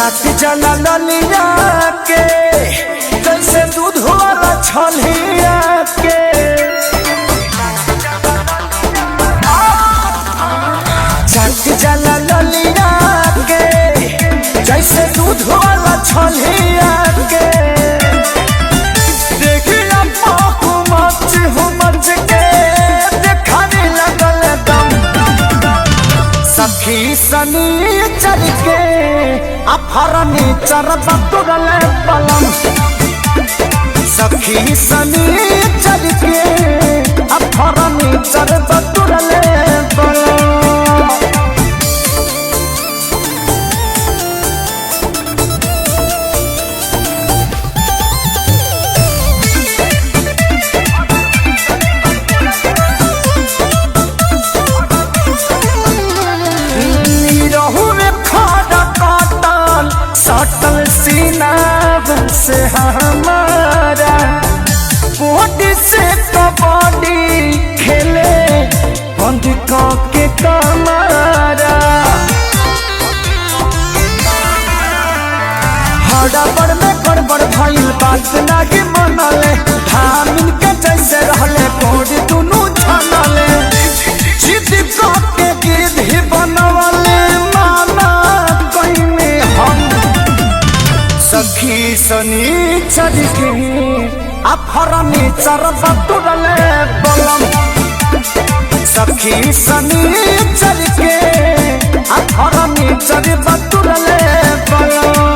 चाट जला ललिया के जैसे दूध वाला छलिया के चाट जला ललिया के जैसे दूध वाला छलिया के देखिया पाकू मच हो मच के देखाने लगल दम सखी सनी चल के अफरनी चरबा तुरले पलम सखी सनी चल के अफरनी चरबा तुरले पलम सटल सीना से हमारा बॉडी से कबड्डी खेले बंद के कमारा हड़बड़ में गड़बड़ भइल बात लागे मनले धामिन के जैसे रहले बॉडी दुनू छनले जिद के गिद्ध ही बनवले माना कहीं हम सखी सनी चल के अफरनी चरबा तुरले बलम सखी सनी चल के अफरनी चरबा तुरले बलम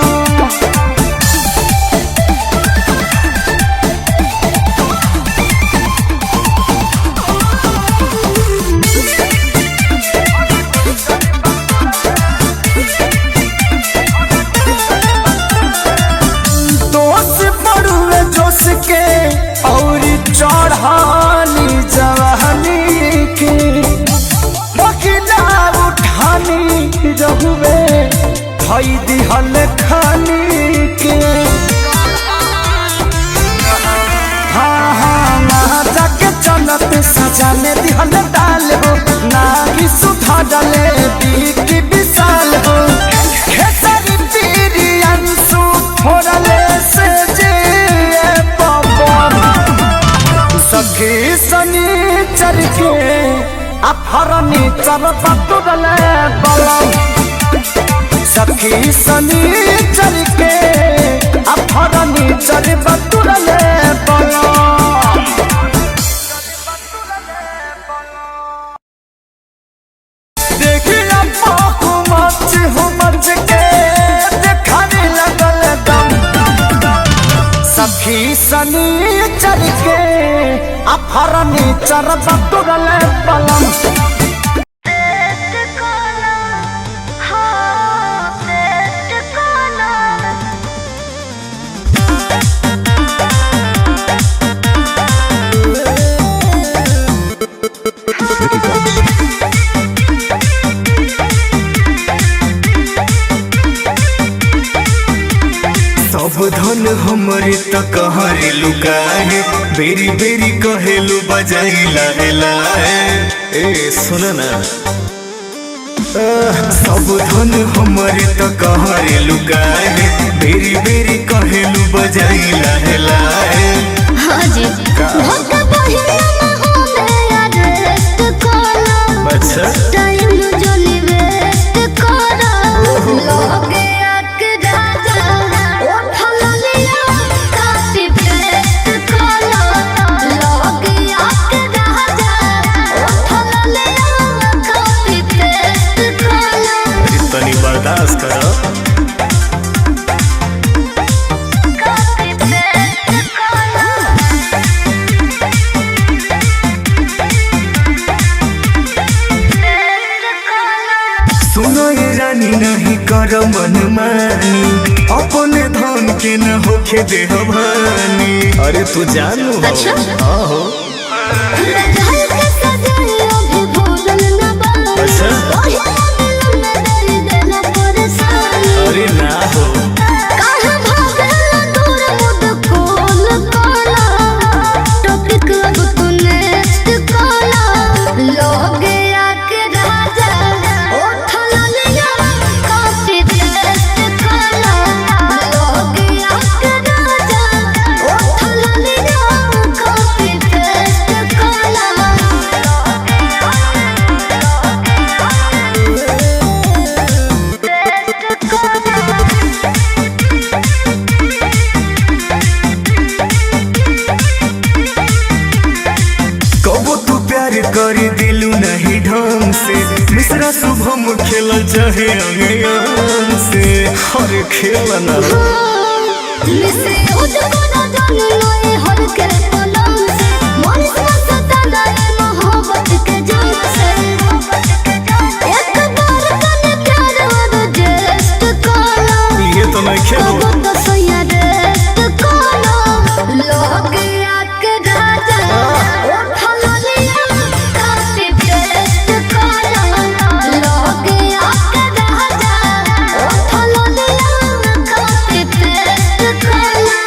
चढ़ानी जवानी के बकिला उठानी रहुए भई दिहल खानी के हाँ हाँ ना जाके चलत सजाने दिहल डाल हो ना ही सुधा डाले बीकी विशाल हो खेसारी पीरी अंशु फोड़ले से जे सखी सनी चल के अफरनी चरबा तुरले बलम सखी सनी चल के अफरनी चरबा तुरले बलम देखिया पाकू मच हो मच के देखाने लगल दम सखी सनी चल के अफरनी चरबा तुरले पलम सब धन हमरे त कहरे लुकाए बेरी बेरी कहेलु बजाई लाहे लाहे ए सुन ना सब धन हमरे त कहरे लुकाए बेरी बेरी कहेलु बजाई लाहे लाहे हाँ जी धोखा पहिला में अरेस्ट करो अच्छा टाइम जो वेस्ट करो लोगे आके राजा उठल लिया काटी पेस्ट करो लोगे आके राजा उठल लिया काटी पेस्ट करो इतनी बर्दाश्त करो नहीं कर मनमानी अपने धन के न होखे देह भानी अरे तू जानू हो अच्छा? हो अच्छा अरे ना हो लोगे आके राजा उठल लिया काफी टेस्ट कला कर दिलू नहीं ढंग से मिश्रा शुभम खेल चाहे अंग से हर खेल ना मिसे उजको न जान लोए हर के पलंग से मन से सताना है मोहब्बत के जान से एक बार तने प्यार वाला जेस्ट काला ये तो मैं खेलो अब तो सैया रेस्ट काला लोगे आके राजा उठा लिया काफी बेस्ट काला लोगे आके राजा उठा लिया काफी बेस्ट काला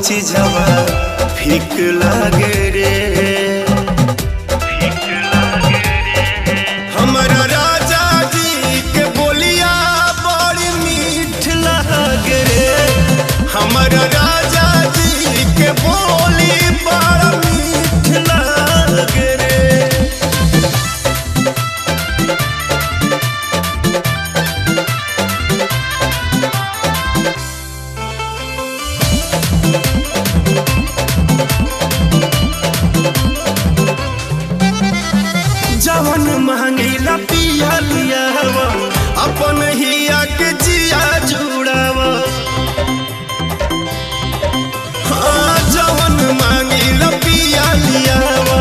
चीजवा फीक लागे रे हमारा राजा जी के बोलिया बड़ी मीठ लागे रे हमारा राजा जी के बोली बड़ा मीठ लागे रे जवन मांगीला पिया लियावा अपन हिया के जिया जुड़ावा हाँ जवन मांगीला पिया लियावा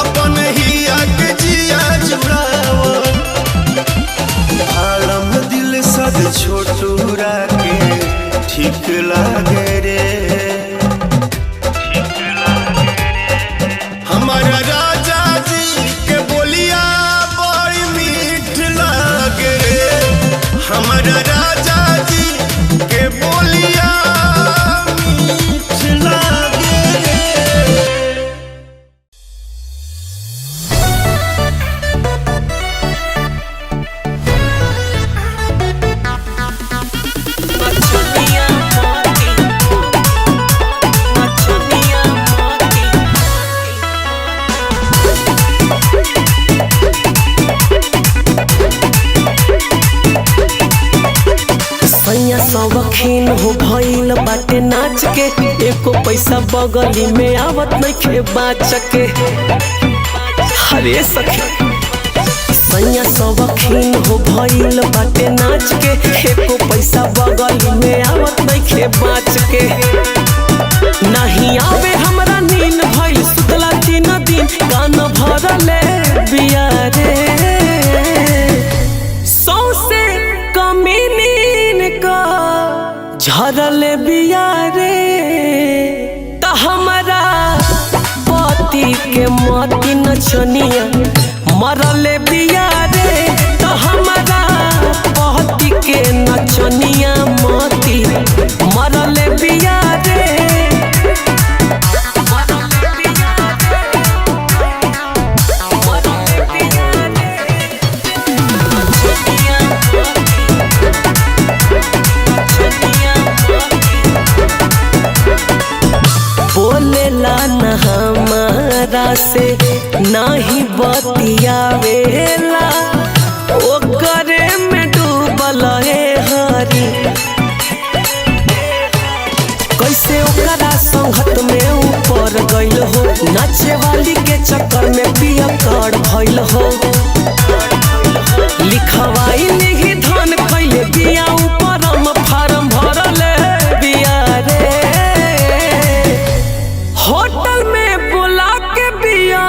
अपन हिया के जिया जुड़ावा आलम दिल सद छोटूरा के ठीक लागे रे हमारा राजा जी के बोलिया बड़ी मीठ लागे रे हमारा राजा जी के बोलिया मीठ लागे रे शौकीन हो भइल बाटे नाच के एको पैसा बगली में आवत नइखे बाच के हरे सखी सैया शौकीन हो भइल बाटे नाच के एको पैसा बगली में आवत नइखे बाच के नहीं आवे हमरा नींद भइल सुतला 3 दिन कान भरले बिया रे सौसे कमीनी झरल बिया रे त हमरा पति के मती नचनिया मरल बिया रे त हमरा पति के नचनिया मती मरल बिया रे बोलेला न हमारा से नाही बतियावेला ओकरे में डूबल है हरी कैसे ओकरा संगत में ऊपर गइल हो नाचे वाली के चक्कर में पिया कर भइल हो लिखवाई नहीं धन कैले बिया ऊपर हम फार्म भरल बिया रे होटल में बुला के बिया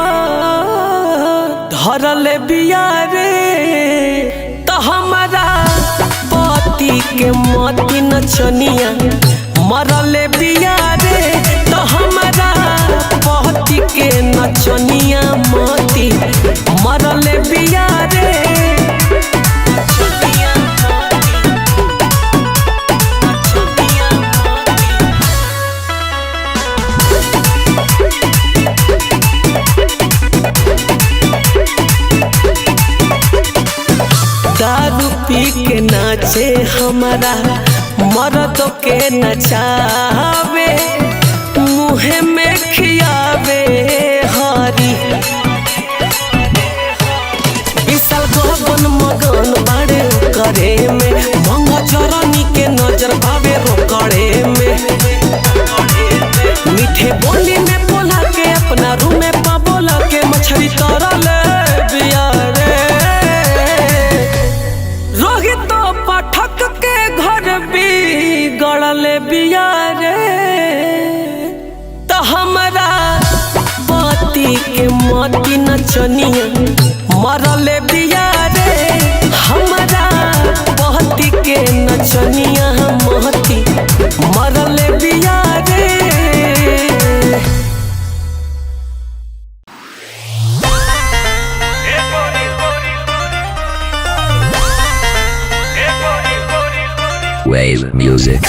धरल बिया रे तो हमारा पति के मती नचनिया मरल बिया रे तो हमारा पति के नचनिया मती मरल बिया रे दारू पी के नाचे हमारा मर्द के नचावे मुँह में खियावे हरी विशाल गगन मगन बाड़े करे में मंगा चरनी के नजर भावे रोकड़े में मीठे बोली में बोला के अपना रूम में बोला के मछली तरल बिया रे रोहित पाठक के घर भी गड़ल बिया रे तो हमारा पति के मती नचनिया मरल बिया रे हमारा पति के नचनिया महती मरल बिया रे Wave music.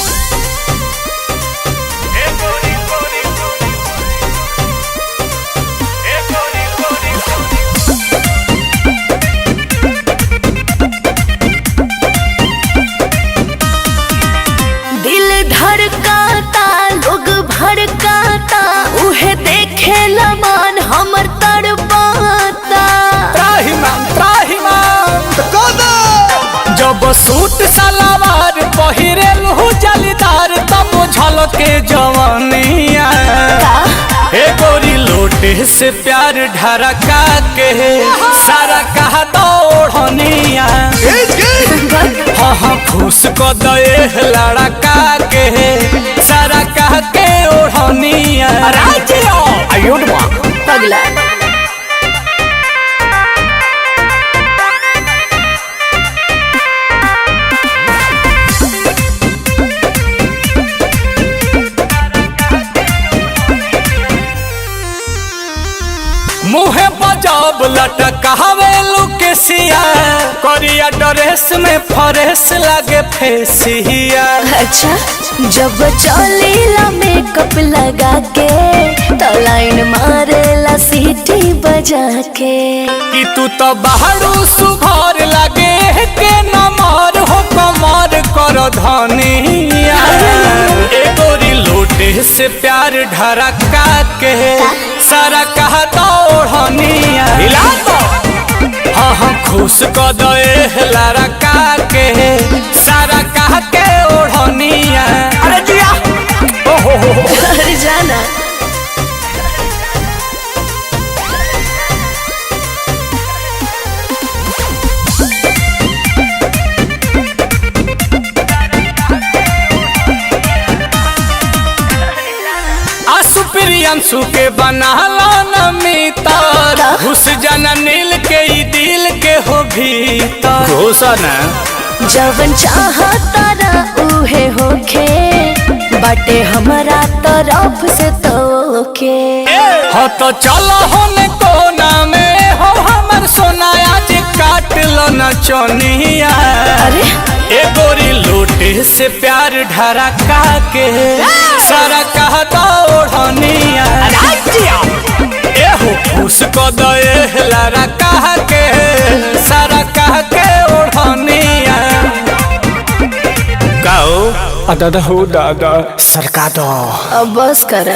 से प्यार ढरका के सारा कहा दौड़निया हाँ हाँ खुश को दे लड़का के सारा कह के ओढ़निया पगला मुहे बजाब लटकावे लुकेसिया करिया ड्रेस में फरेस लागे फेसिया। अच्छा जब चलेला मेकअप लगा के तो लाइन मारेला सीटी बजा के कि तू तो बाहरू सुघर लागे के नमर हो कमर कर धनिया एगोरी लोटे से प्यार ढरका के सारा कहा दौड़निया हिला तो हाँ हाँ खुश को दे लड़का के सारा कह के ओढ़निया अरे जिया अरे जाना प्रियंशु के बनाला नमितर घुस जाना नील के ई दिल के हो भीतर घुसन जवन चाहता ना उहे होखे बाटे हमारा तरफ से तोके हो तो चलो होने कोना में हो हमर सोनाया जे काट लो न चोनिया अरे ए गोरी लोटे से प्यार ढरका के सारा कहा दौड़निया ए हो खुश को दे लड़का के सारा कह के ओढ़निया गाओ दादा हो दादा सरका दो अब बस कर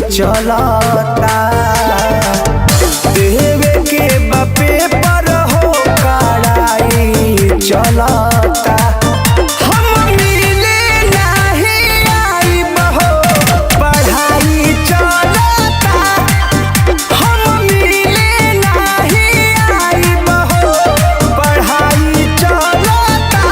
चलता देवे के बापे पर हो कड़ाई चलता हम मिले नहीं आई बहो पढ़ाई चलता हम मिले नहीं आई बहो पढ़ाई चलता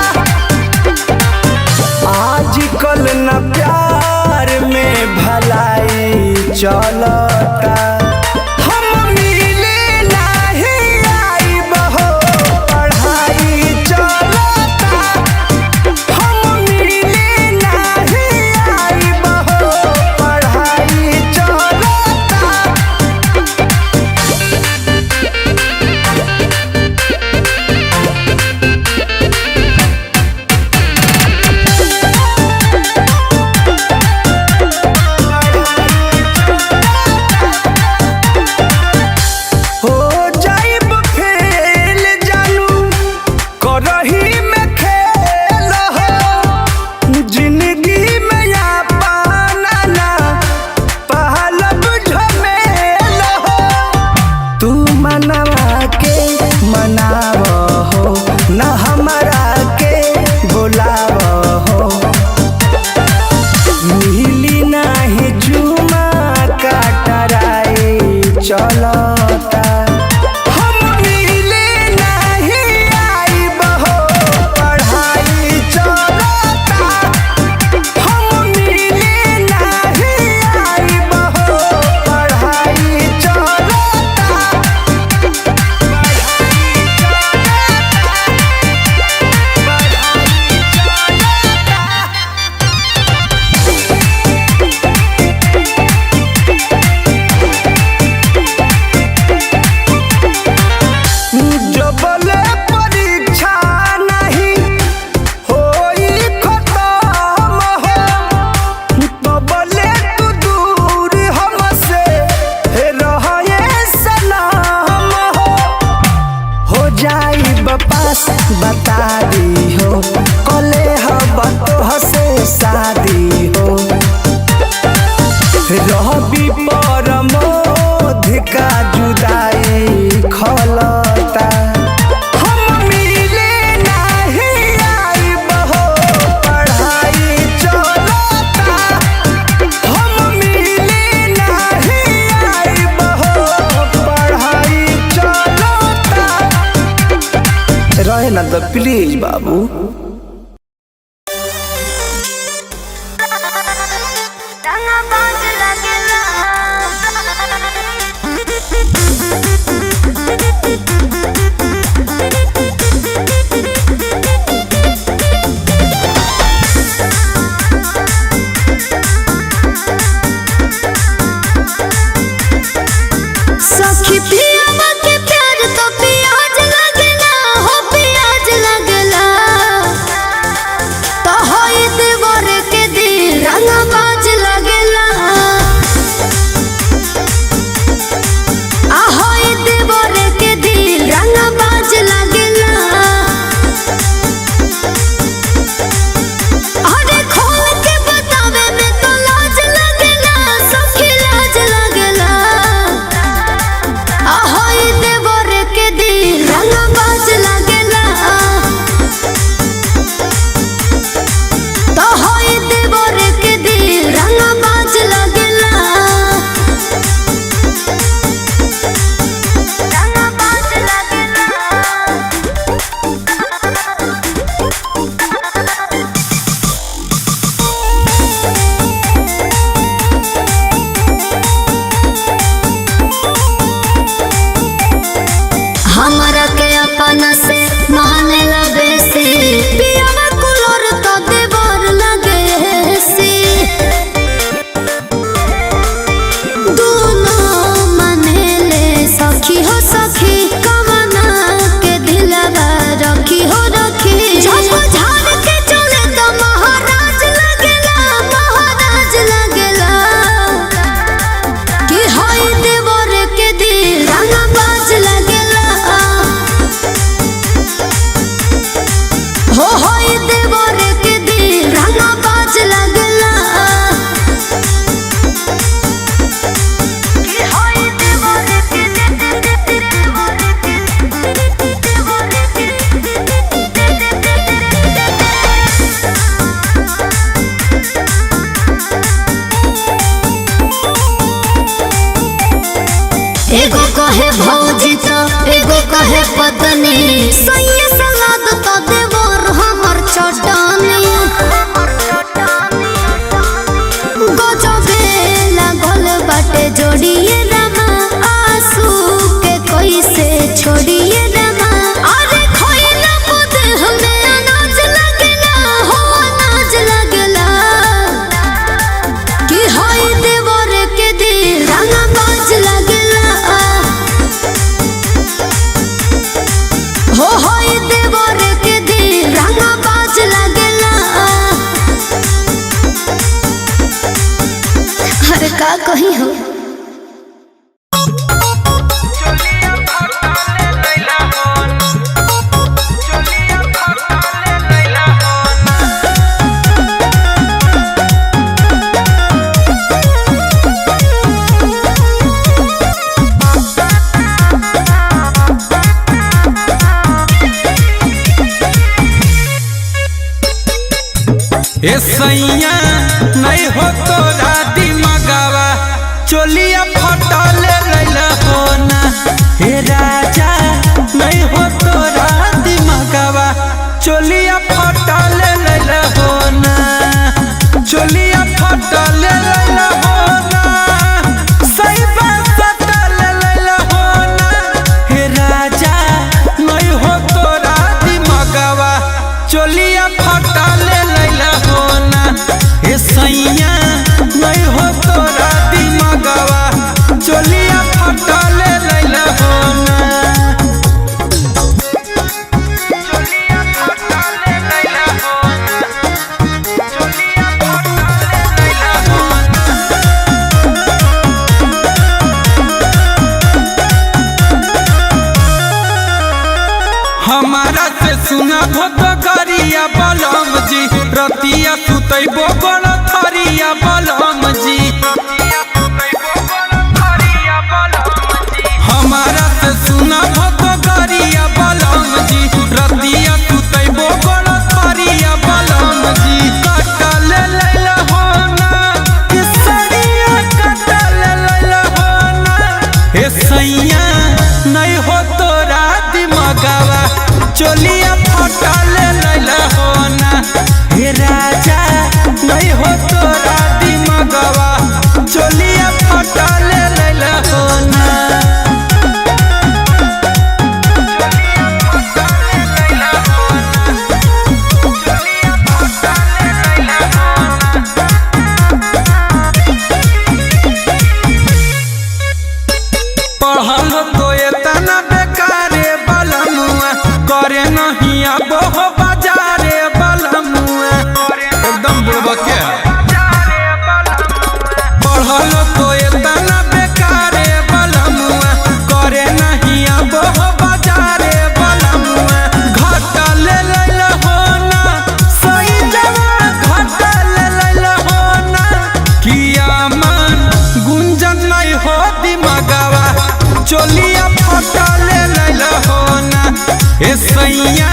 आजकल न प्यार में भलाई चलता हम मिले नहीं आई बहो पढ़ाई चलता हम मिले नहीं आई बहो पढ़ाई चलता चलता हम मिले नहीं आई बहो पढ़ाई चलता हम मिले नहीं आई बहो पढ़ाई चलता रवि परमोध का जुदाई खलता हम मिले नहीं आइब हो पढ़ाई चलता हम मिले नहीं आइब हो पढ़ाई चलता रहे ना तो प्लीज बाबू। सखी पियावा के प्यार तो प्याज लगला हो प्याज लगला तो होई देवर के दिल रंगबाज लगला आ होई देवर के दिल रंगबाज लगला अरे खोल के बतावे में तो लाज लगला सखी लाज लगला ahoy देवर के दिल रंगबाज लगला तो होय देवर के दिल रंगबाज लगला रंगबाज लगला हमरा के अपना से माने लगे से पियावा कुलोर तो देवर लगे से दोनों माने ले सखी हो सखी कमना के दिलवा रखी हो रखी जब झाड़ के चले तो महाराज लगेला महाराज लगेला कि होय देवर के दिल रंगबाज लगेला हो होय देवर के दिल रंगबाज लगेला कि होय देवर के एगो कहे भौजी तो एगो कहे पत्नी सही सलाद तो देवर हमर चटनी गजबे लागल बाटे जोड़िए रामा आंसू के कैसे छोड़िए रामा अरे खोइला मुद हमें अनाज लगला हो अनाज लगला कि होय देवर के दिल रंगबाज लगला हो होय देवर के दिल रंगबाज लगला अरे का कही हो ए सैया नहीं हो तोरा दिमगवा चोलिया फटल लैला हो ना हे राजा नहीं हो तोरा दिमगवा चोलिया फटल लैला हो ना चोलिया फटल लैला हो ना सही बात फटल लैला हो ना हे राजा नहीं हो तोरा दिमगवा चोलिया फटल लैला हो ना हे सैया नहीं हो तोरा दिमगवा चोलिया फटल लैला हो ना चोलिया फटल लैला हो ना चोलिया फटल लैला हो ना हमारा से सुना भोत करिया बलम जी रतिया सुतैबो बड़ थरिया बलम जी सैया नहीं हो तोरा दिमगवा चोलिया फटल लैला हो ना हे राजा नहीं हो तोरा दिमगवा चोलिया फटल लैला हो ना पढ़ल तो एतना बेकारे बलमुआ करे नहीं अब हो बाजारे बलमुआ एकदम बुढ़बा के पढ़ल तो एतना बेकारे बलमुआ करे नहीं अब हो बाजारे बलमुआ घाटा ले लैला हो ना सही जगह घाटा ले लैला हो ना किया मन गुंजन नहीं हो दिमगवा चोलिया फटल लैला हो ना ए सैया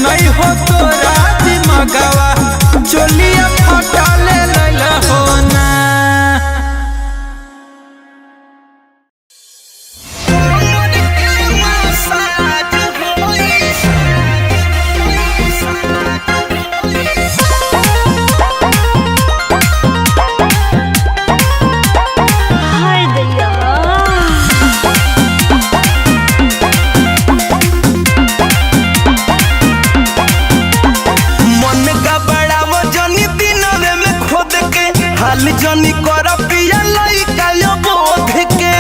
नहीं हो तोरा दिमगवा चोलिया फटल लैला हो ना हाय दैया मन का बड़ा वो जनी दिनवे में खोद के हाल जनी कर पिया लइका यो बोध के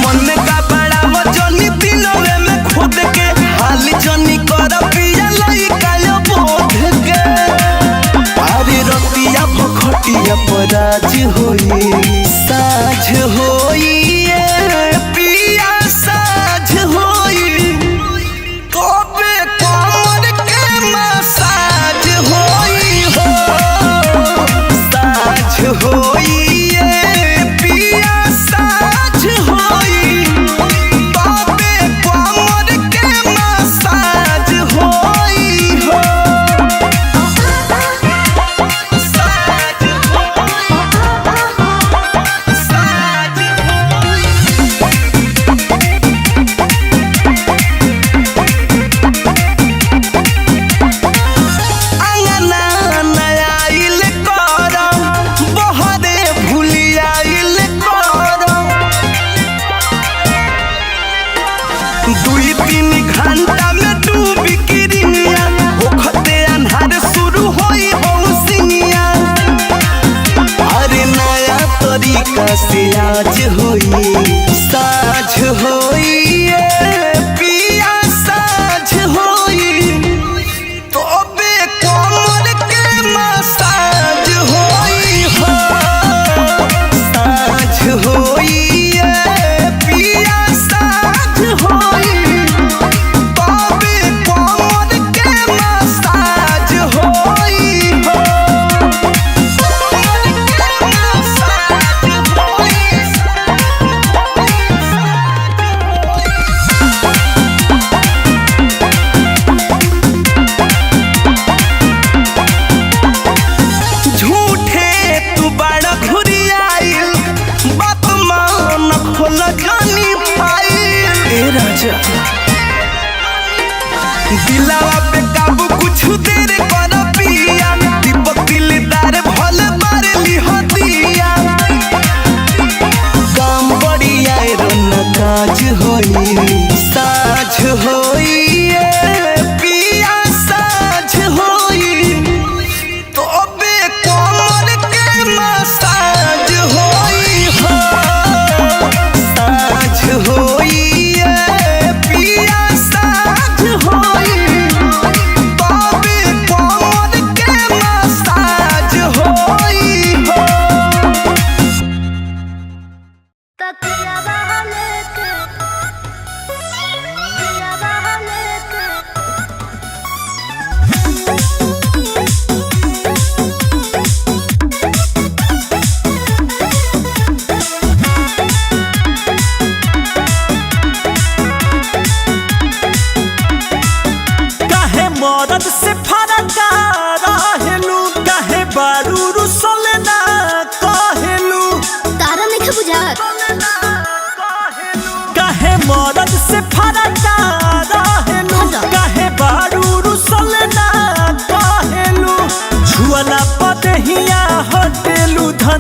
मन का बड़ा वो जनी दिनवे में खोद के हाल जनी कर पिया लइका यो बोध के अरे रतिया भखटिया पराज होई साझ होई ए पिया साझ होई कबे कमर के मसाज होई हो साझ होई ए पिया साझ होई कबे कमर के मसाज होई हो साझ होई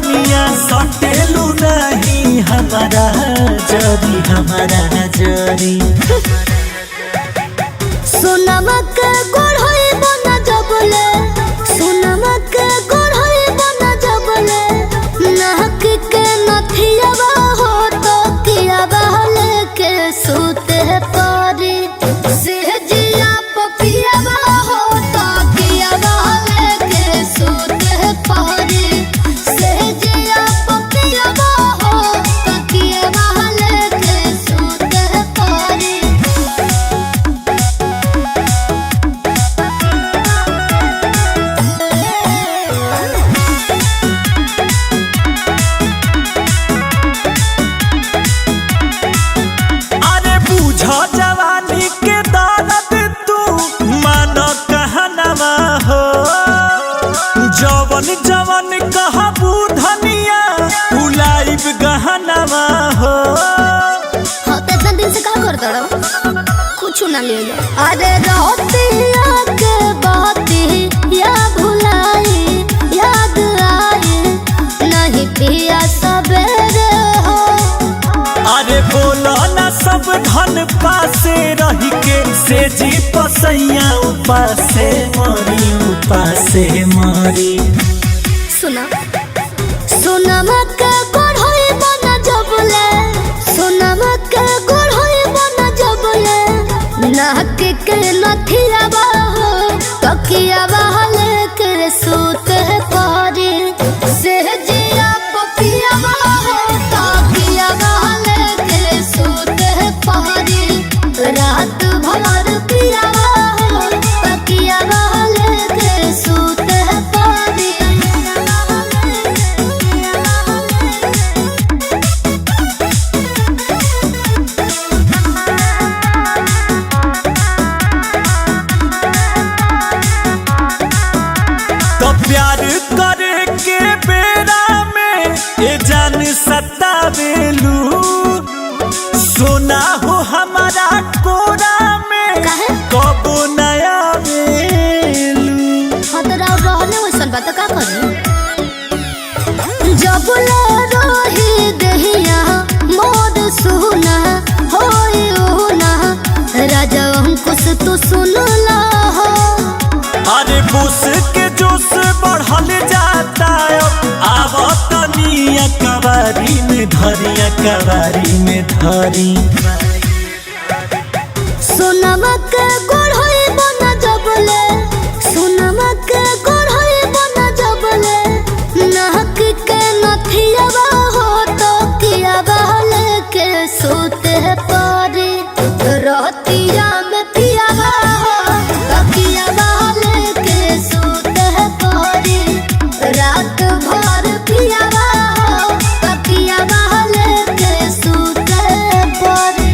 धनिया सटेलू नहीं हमारा जरी सोनमा के गोड़ होई बना जबले सोनमा के गोड़ होई बना जबले नाक के नथियावा हो तो कियावा लेके सूते पारी सहजिया पपियावा हो तो कियावा लेके सूते पारी सहजिया पपियावा हो तो कियावा लेके सूते पारी अरे बूझो जवानी के दौलत तू मानो कहनवा हो जवन जवन कहबू धनिया भुलाइब गहनवा हो। हाँ तो इतना दिन से क्या करता रहो कुछ ना ले लो अरे रोतिया के बाती या भुलाई याद आई नहीं पिया सवेरे हो अरे बोलो ना सब धन पासे रही के से जी पसैया उपासे मरी सुना सुना मक्का गोड़ होई बना जबले सुना मक्का गोड़ होई बना जबले नाक के नथियावा हो तकियावा लेके सूते पारी सहजिया पपियावा हो तकियावा लेके सूते पारी रात भर पियावा हो तकियावा लेके सूते पारी तो प्यार करे के बेरा में ये जान सतावेलू सोना हो हमारा कोरा में काहे? कबो नया बेलू। खतरा रहने वैसन बात का करी जब ले रही दहिया मोद सुना होई उना राजा अंकुश तू सुन ला हो अरे बुस के जोश बढ़ल जाता आवत निया कवारी में धरी सोनमा के गोड़ होई बना जबले सोनमा के गोड़ होई बना जबले नाक के नथियावा हो तो कियावा लेके सूते पारी रोतिया में पियावा हो तो कियावा लेके सूते पारी रात भर पियावा हो तो कियावा लेके सूते पारी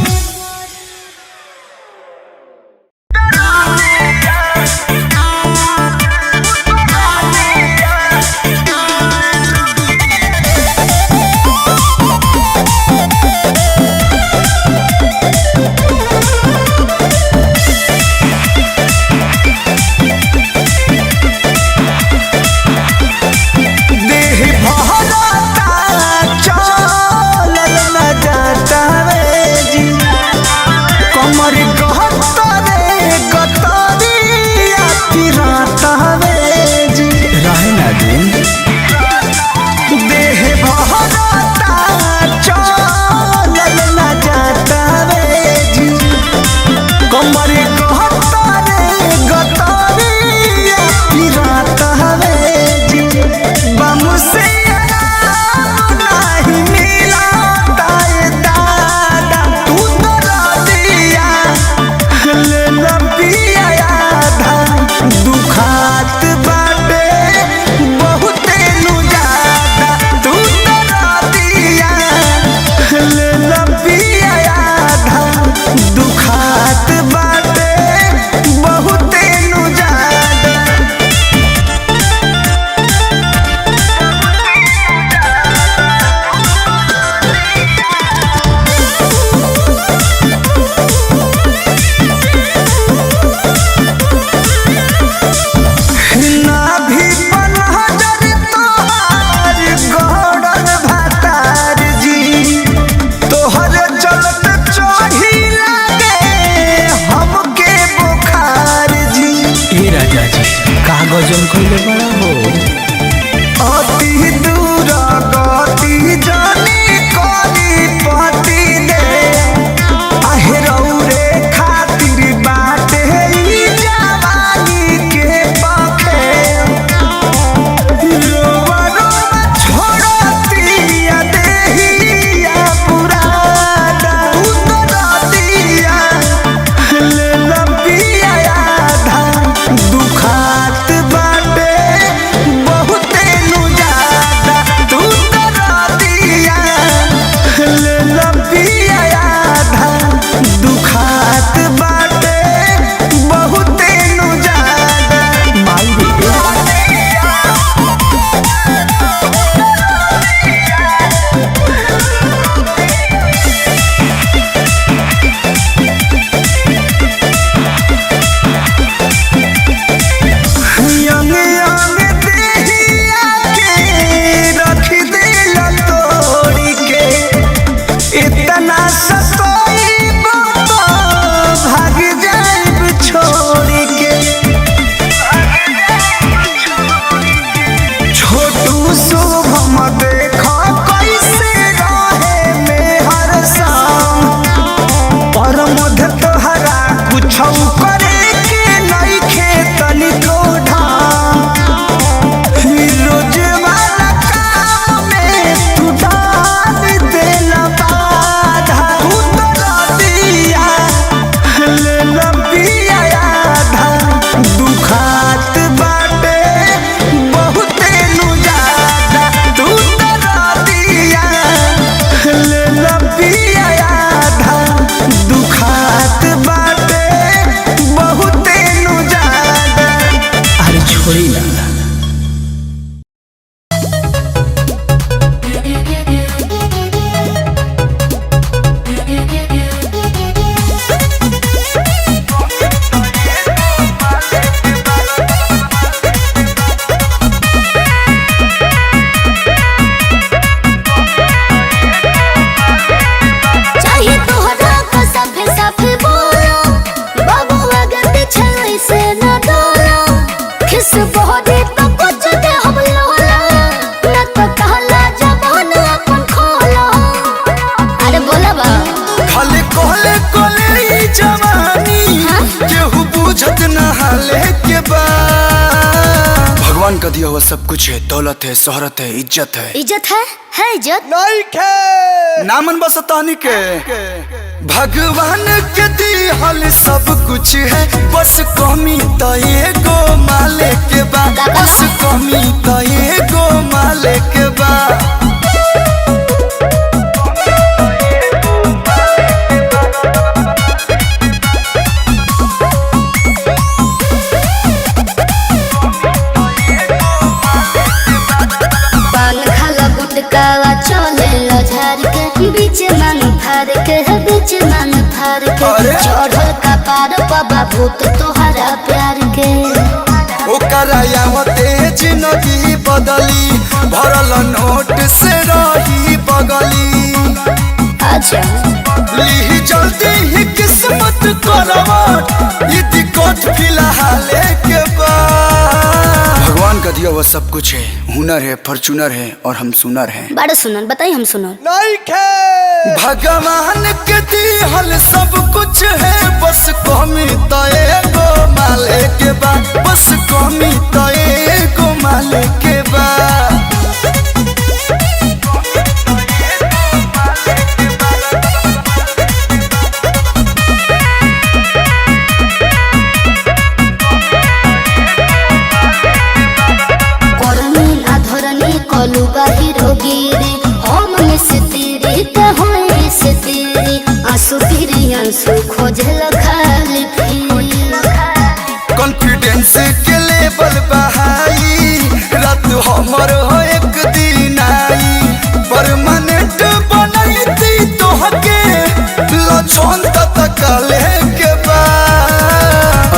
नहाले के बाद। भगवान का दिया हुआ सब कुछ है, दौलत है, शोहरत है, इज्जत है। इज्जत है इज्जत नहीं के नामन बस तानी के भगवान के दिहल सब कुछ है, बस कमी तो एगो माले के बा, बस कमी तो एगो माले के बा। चले झार के बीच मन फार के बीच मन फार के चढ़ल का पार बाबा भूत तोहरा प्यार के ओकरा यावते जिंदगी बदली, भरल नोट से रही बगली। अच्छा ली जल्दी ही किस्मत करवट, इति कोट फिलहाल के बाद। भगवान का दिया हुआ सब कुछ है, हुनर है, फॉर्चूनर है और हम सुनर हैं। बड़ा सुनर बताइए, हम सुनर नहीं खे भगवान के दिहल सब कुछ है, बस कमी तो एगो माले के बा, बस कमी तो एगो माले के बा। आंसू खोजल खाली कॉन्फिडेंस के लेवल बहाई, रात हमर हो एक दिन आई, परमानेंट बनैती तोहके लछन तकले के बा।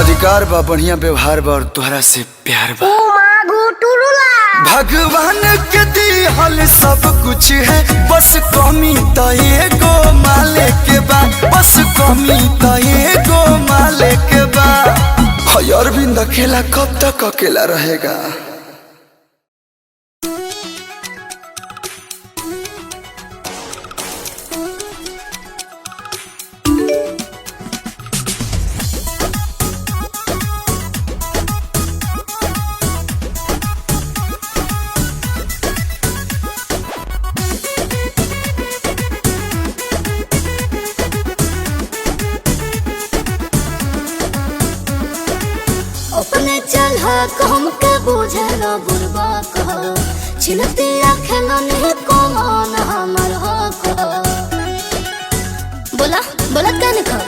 अधिकार बा, बढ़िया व्यवहार बा और तोहरा से प्यार बा। भगवान के दिहल सब कुछ है, बस कमी तो एगो माले के बा, बस कमी तो एगो माले के बा। अरविंद अकेला कब तक अकेला रहेगा। अपने चल हम के बुझल बुरबा कह, छिलती खेलने कौन हमर हक। बोला बोला क्या निकल।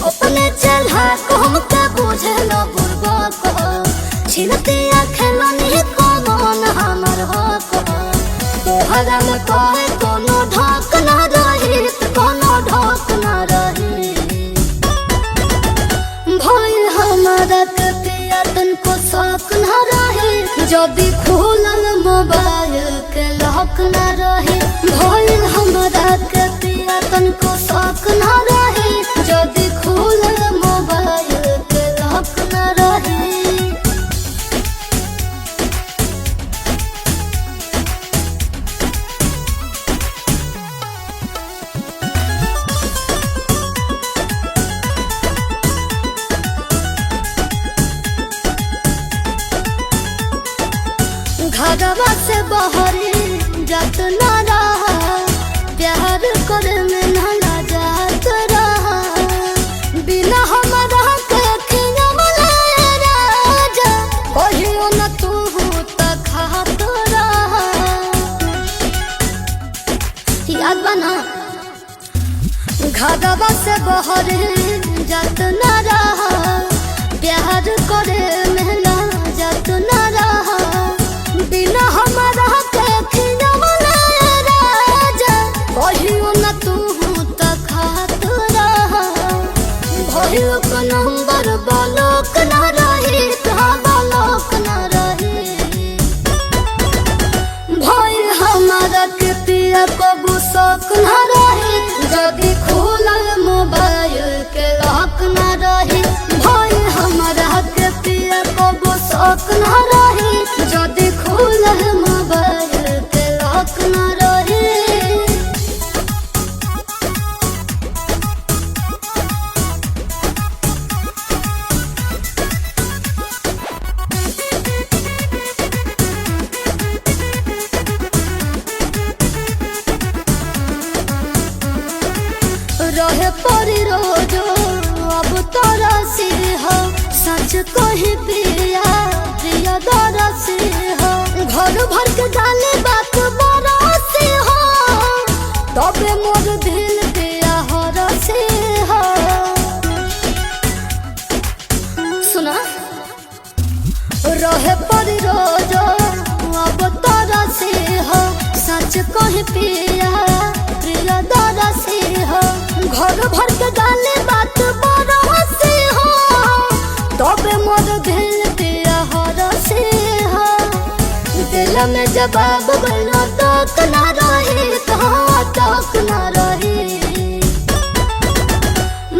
अपने चल हम के बुझल बुरबा कह, छिलती खेलने कौन हमर हक। तोहरा में कहे कोनो ढक न रही, कोनो ढक न रही। भइल हमारा के पिया तनको शौक न रहे, जदि खोलल मोबाइल के लॉक न रहे। भइल हमारा के पिया तनको शौक न रहे, जदि खोलल मोबाइल के लॉक न रहे। घरवा से बहरी जात न रहा, प्यार करे में न जात रहा। बिना हमारा के खियवले राजा, कहियो न तू त खात रहा। याद बना घरवा से बहरी जात न रहा, प्यार करे में न जात न रहा। बिना हमारा के खियवले राजा, कहियो न तू त खात रहा। भइल को नंबर बालक न रही, बालक न रही। भइल हमारा के पिया कबू शौक न रही, जदि खोलल मोबाइल के लॉक न रही। भइल हमारा के पिया कबू शौक न रही, जदि खोलल मोबाइल के लॉक न रही। कहे पिया प्रिया दरा से हो घर भर के गाले बात बड़ा से हो तबे मोर दिल पिया हर से हो सुना रहे पर रोज अब तोरा से हो सच कहे पिया प्रिया दरा से हो घर भर के गाले बात बड़ा से हो तबे मोर दिल पिया हर से हो दिल में जवाब गलो तक ना रहे कहाँ तक ना रहे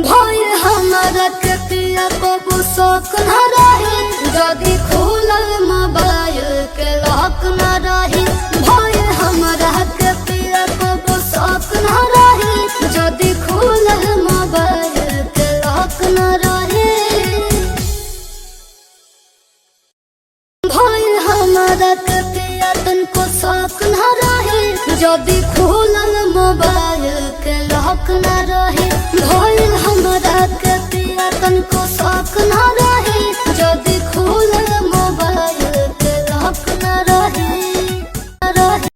भय हमारा के पिया को शौक ना रहे जदि खुलल मोबाइल के लॉक ना रहे भय हमारा के पिया को शौक ना रहे जदि खुलल मोबाइल के लॉक ना रहे भय हमारा के पिया तनको शौक ना रहे जदि खुलल मोबाइल के लॉक ना रहे भय हमारा के पिया तनको शौक ना